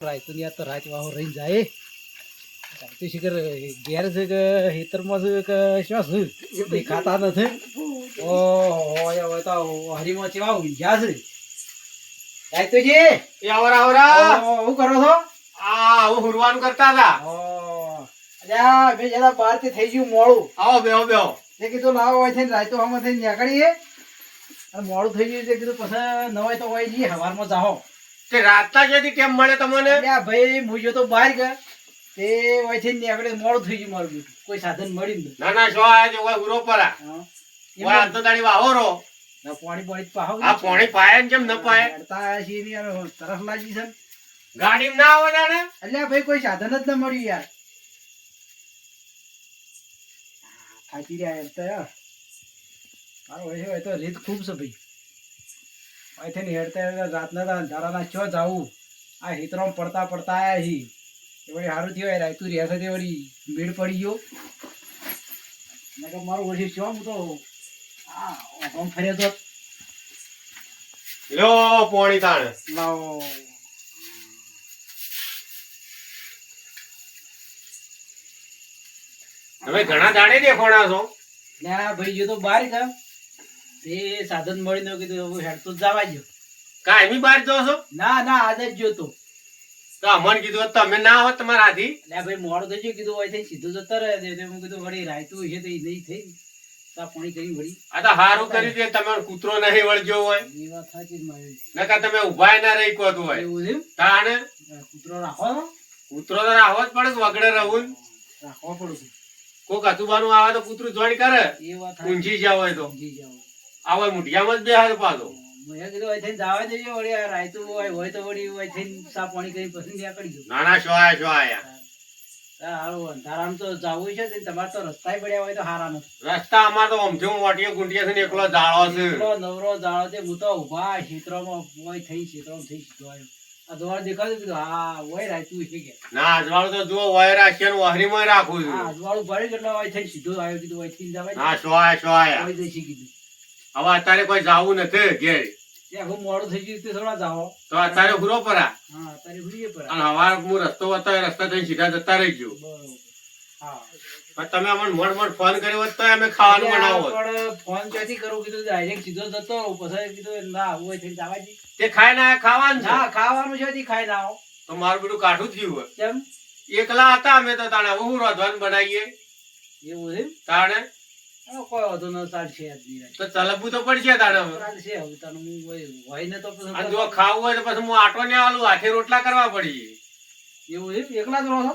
રાયતું ની તો રાત વાહો રહી જાય રાયતું શિખર ઘેર છે કે હેતરમાં છે કે શું છે દેખાતા નથી. ઓ હોય હોય તો હરીમાં ચેવા ઊંઝ્યા છે રાયતુજી. એ આવરા આવરા શું કરો છો? આ હું હુરવાનું કરતા હતા. અલ્યા બે જરા બહાર થી થઈ ગયું મોડું. આવો બેહો બેહો. તે કીધું લાવો હોય છે રાયતો હમણાં થઈને નીકળીએ અને મોડું થઈ ગયું છે કીધું પછી નવાય તો હોય જઈએ હવારમાં જાહો. તે રાતના જેથી કેમ મળે તમને? અલ્યા ભાઈ હું જો તો બહાર ગયા તે હોય છે નીકળે મોડું થઈ ગયું મારું બેઠું કોઈ સાધન મળ્યું નહીં. ના ના શો આયા જો હુરો પરા ઓય આ તો દાડી વાહોરો ના પાણી પાણી પાહો આ પાણી પાય ને કેમ ન પાય? તા છે ની યાર તરફ લાગી છે. ગાડીમાં ના આવે જાણે. અલ્યા ભાઈ કોઈ સાધન જ ન મળ્યું યાર. થાકી રહ્યા યાર તો યાર મારો હોય તો રીત ખૂબ છે ભાઈ. અહીંથી ને હેડતા રાતના અંધારાના ચો જાવું આ હિતરામ પડતા પડતા આયા હી એ વળી સારું થયું યાર રાયતું રહ્યા તે વળી ભીડ પડી ગયો નકર મારું ઓછી ચો હું તો આમ ફર્યો તો લ્યો પાણી તાણ. લાવો તમે ઘણા દાડે દેખોણા છો. ના ભાઈ જો તો બહાર ગયા તે સાધન મળી ન કીધું હવે હેડતો જ જવા ગયો. કાયમી બહાર જો છો? ના ના આજ જ જોતો. તો અમને કીધું હોત તમે ના હોત તમારા હાથી. એટલે ભાઈ મોડું થઈ ગયું કીધું હોય થઈ સીધું જતો રહે તે હું કીધું વળી રાયતું છે તો એ નહીં થઈ તા પાણી કરી વળી. આ તો હારું કર્યું છે તમે કૂતરો નહીં વળગ્યો હોય એ વાત સાચી જ મારી. નકર તમે ઉભા ના રહી કોતું હોય. એવું છે તાણે કૂતરો રાખો કૂતરો તો રાહવો જ પડે વગડે રહું. રાખવો પડશે. કોક અતુબાનું આવે તો કૂતરું જોઈન કરે એ વાત ઊંઘી જાવ હોય તો સમજી જાવ. આવે મુઠિયામાં જ બેહાડ પાછો. મેં કીધું હોય થઈને જવા દેજો વળી આ રાયતું હોય તો વળી હોય થઈને સા પાણી કરી પછી નીકળી ગયો. નાના શો આયા. હારું અંધારામ તો જવું છે તમારે તો રસ્તા પડ્યા હોય તો હારા નથી. રસ્તા અમાર તો ઓમથી વાટીએ ગુંટીએ છે ને એકલો જાળો છે. એટલો નવરો જાળો છે હું તો ઉભા ક્ષેત્રમાં હોય થઈ ક્ષેત્રમાં થઈ સીધો આવ્યો. આ દોડ દેખાતું કીધું હા હોય રાયતું છે કે ના અજવાળું તો જુઓ વાયરા છે ને વહરીમાં રાખું છું. હા અજવાળું ભરી એટલે હોય થઈ સીધો આવ્યો કીધું હોય થઈ જવાય હા શો આયા. હોય જઈશી કીધું. હવે અત્યારે કોઈ જાવું નથી ઘેર ત્યાં હું મોડું થઈ ગયું તે થોડા જાઓ. તો અત્યારે હુરો પરા હા અત્યારે ભૂલીએ પર અને હવાર હું રસ્તો બતાવે રસ્તા થઈને સીધા જતા રહી ગયો. બરોબર. હા પણ તમે અમને મોડ ફોન કર્યો હોત તો અમે ખાવાનું બનાવો હોત. પણ ફોન ક્યાંથી કરું કીધું ડાયરેક્ટ સીધો જતો રહું પછી કીધું ના આવું હોય થઈને જવા દે. તે ખાઈ ના ખાવાનું છે ના ખાવાનું છે હજી ખાઈ ના આવો. તો મારું બધું કાઠું જ ગયું હોય. કેમ એકલા હતા અમે તો તાણે હું રોધવાનું બનાવીએ એવું છે તાણે હવે કોઈ વાંધો ન ચાલશે આજની રાત. તો ચલબવું તો પડશે તાણે હવે. ચાલશે હવે તને હું હોય ને તો પછી અને જો ખાવું હોય તો પછી હું આટો ને આલું હાથે રોટલા કરવા પડી. એવું છે એકલા જ રહો છો?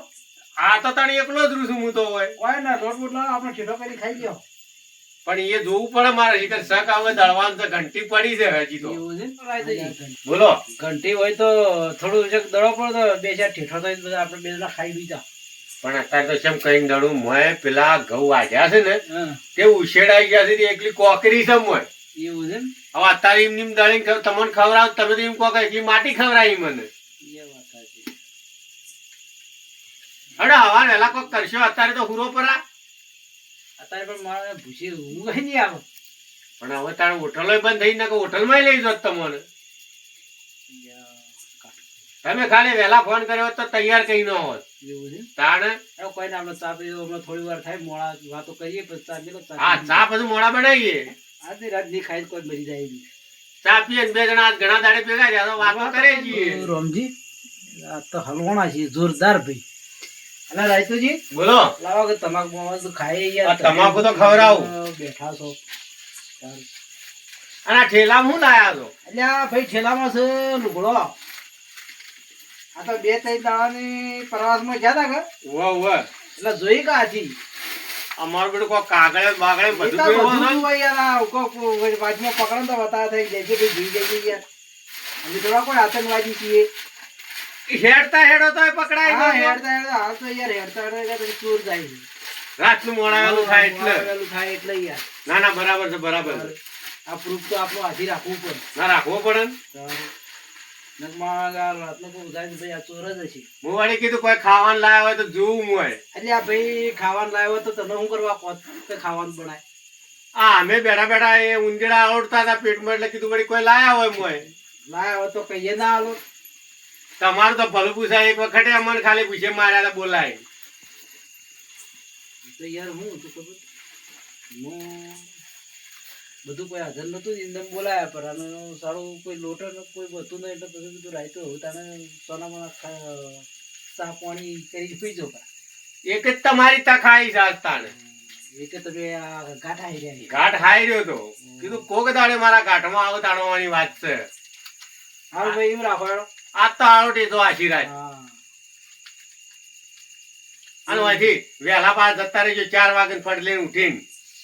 આ તો તાણે એકલો જ રૂ છું હું તો હોય. કોઈ ના લોટ બોટ લાવો આપણે છેડો કરી ખાઈ ગયો. પણ એ જોવું પડે મારે શિખર શક આવે દળવાનું તો ઘંટી પડી છે હજી તો. એવું છે બોલો ઘંટી હોય તો થોડું દડો પડે તો બે ચાર ઠેઠો થાય બધા આપણે બે જણા ખાઈ બીજા. પણ અત્યારે તો કેમ કઈ દડું મોય પેલા ઘઉં વાઢ્યા છે ને હા તે ઉછેડાઈ ગયા છે એકલી કોકરી છે મોય. એવું છે હવે અત્યારે એમ દળી તમને ખવડાવ તમે તો એમ કહો કે એકલી માટી ખવડાવી મને. એ વાત સાચી. અરે હવા વહેલા કોક કરશો અત્યારે તો હુરો પરા. અત્યારે પણ મારે ભૂસી ઊંઘ નહીં આવે. પણ હવે તારે હોટલો બંધ થઈ નાખો હોટલમાં લઈ જાત તમને. તમે ખાલી વહેલા ફોન કર્યો હોત તો તૈયાર કઈ ન હોત. એવું છે તાણે કોઈ ના આપણે ચા પીએ હમણાં થોડી વાર થાય મોડા વાતો કરીએ પછી ચા પીલો હા ચા પછી મોડા બનાવીએ. આજની રાત ની ખાઈ કોઈ મરી જાય નહીં. ચા પીએ બે જણા આજ ઘણા દાડે ભેગા રહ્યા તો વાતો કરે છીએ. રોમજી આ તો હલવાણા છે જોરદાર ભાઈ. અલા રાયતુજી બોલો લાવો કે તમાકુ તો ખાઈ આ યાર. તમાકુ તો ખવડાવું. બેઠા છો અને આ ઠેલામાં શું લાયા છો? એટલે આ ભાઈ ઠેલામાં છે લુગડો. આ તો 2-3 દાડાની પ્રવાસમાં ગયા તા કે એટલે જોઈ કા હતી. અમારું બધું કોઈ કાગળે બાગળે એ તો બધું જોયું બધું હોય. હોય યાર આ બાજુમાં પકડે તો બતા થઈ જાય છે ભાઈ જોઈ જઈએ યાર. અમે થોડા કોઈ આતંકવાદી છીએ. હેડતા હેડો તો પકડાય હા ગયો. હેડતા હેડતા હાલ તો યાર હેડતા હેડતા પછી ચોર જાય છે. રાતનું મોડાવેલું થાય એટલે. મોડાવેલું થાય એટલે યાર ના ના બરાબર છે બરાબર છે. આ પ્રૂફ તો આપણું હાથી રાખવું પડે. ના રાખવો પડે ને. નકમાં રાતનો કોઈ ઉધાર ભાઈ આ ચોર જ હશે. હું વળી કીધું કોઈ ખાવાનું લાયા હોય તો જોવું હોય. એટલે આ ભાઈ ખાવાનું લાવ્યો હોય તો તમે શું કરવા કહો કે ખાવાનું બનાય. હા અમે બેઠા બેઠા એ ઉંદીડા આવડતા હતા પેટમાં એટલે કીધું વળી કોઈ લાયા હોય મોય. લાવ્યા હોય તો કહીએ ના હાલો. તમારું તો ભલું પૂછાય એક વખતે અમને ખાલી પૂછે માર્યા હતા બોલાય તો યાર હું તો ખબર હું બધું કોઈ હાજર નતું જ એકદમ બોલાયા પર અને સારું કોઈ લોટર ને કોઈ હતું નહીં એટલે પછી બધું રાયતો હવે તાને સોનામાં ચા પાણી કરી પી જો એક જ તમારી તક આવી છે આજ તાણે એ કે તમે આ ઘાટ આવી રહ્યા ઘાટ હાઈ રહ્યો તો કીધું કોક દાડે મારા ઘાટમાં આવો તાણવાની વાત છે હાલ ભાઈ એમ રાખો હેડો. આ તો આરોટી તો આશીર્વાદ હા અને અહીંથી વહેલા પાસ જતા રહેજો 4 વાગે ફટ લઈને ઉઠીને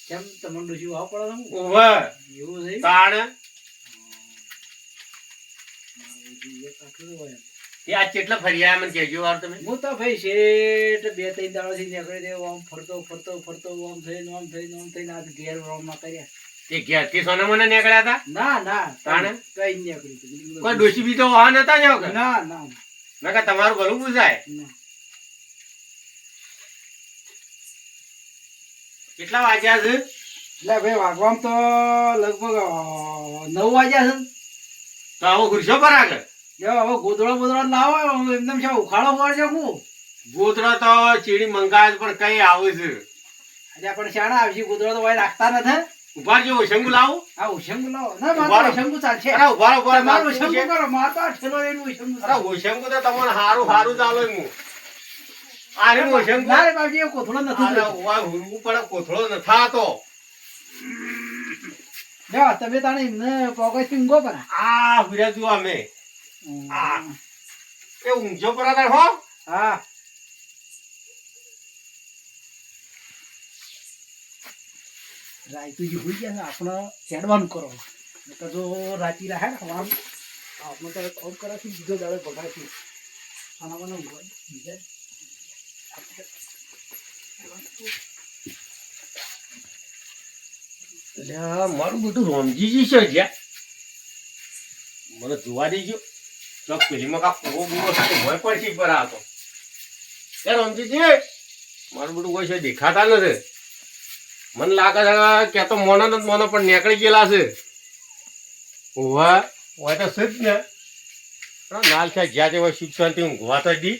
કેમ તમને ડોશી વાવ પડે છે હું? ઉભા એવું છે એમ? તાણ એક આટલું હોય એમ. એ આ કેટલા ફર્યા મને કહેજો વાર તમે હું તો ભાઈ શેઠ 2-3 દાડાથી નીકળી દેવો આમ ફરતો આમ થઈને આજ ઘેર રોમમાં કર્યા તે ઘેરથી સોને મને નીકળ્યા હતા ના ના તાણે? કઈ નીકળી તું. કોઈ ડોશી બી તો વાહ નતા જાવ કે ના ના નકર તમારું ભલું પૂછાય ના. કેટલા વાગ્યા છે એટલે ભાઈ વાગવામાં તો લગભગ 9 વાગ્યા છે ને. તો આવો ખુરશો પર આગળ જો હવે ગોદડો ના હોય એકદમ છે ઉખાડો પર છે હું ગોતરો તો ચીડી મંગાવે છે પણ કઈ આવે છે આજે આપણે શાણા આવશે ગોદડો તો ભાઈ રાખતા નથી. ઉભા જો શંકુ લાવું આ ઉશંગુ લાવો ના ઉભા મારો રહો. ઉશંગુ ચાલશે. અરે ઉભા રહો, ઉભા રહો. તમારું ઉશંગુ કરો માર તો આ ઠેલો લઈને ઉશંગુ અરે ઓશંકુ તો તમને હારું હારું ચાલો હું આરે ઓશંકુ ના રે બાપજી એ કોથળો નથી અરે જોઈતો. ઉવા હુરવું પડે કોથળો ન થાતો લ્યો, તમે તાણે એમને પોકેટ પિંગો પર આ હુર્યા જુઓ અમે આ. એ ઊંઝો પર આગળ હો હા રાયતું જે હોઈ ગયા છે આપણે ચેડવાનું કરો નકર જો રાતી રહે ને હવાનું આપણે તો કોમ કરાથી બીજો દાડો બગાડશું આના મને બીજા અલ્યા, મારું બધું રોમજીજી છે જ્યાં મને જોવા દેજો તો પેલીમાં કા કૂવો બૂવો સાથે ભય પડશે પર આ તો એ રોમજીજી મારું બધું કોઈ છે દેખાતા નથી મને લાગે છે કે તો મોનો નથી મોનો પણ નીકળી ગયેલા છે ઓવા હોય તો છે જ ને નાલ છે જ્યાં તે હોય સુખ શાંતિ ઊંઘવા તો દી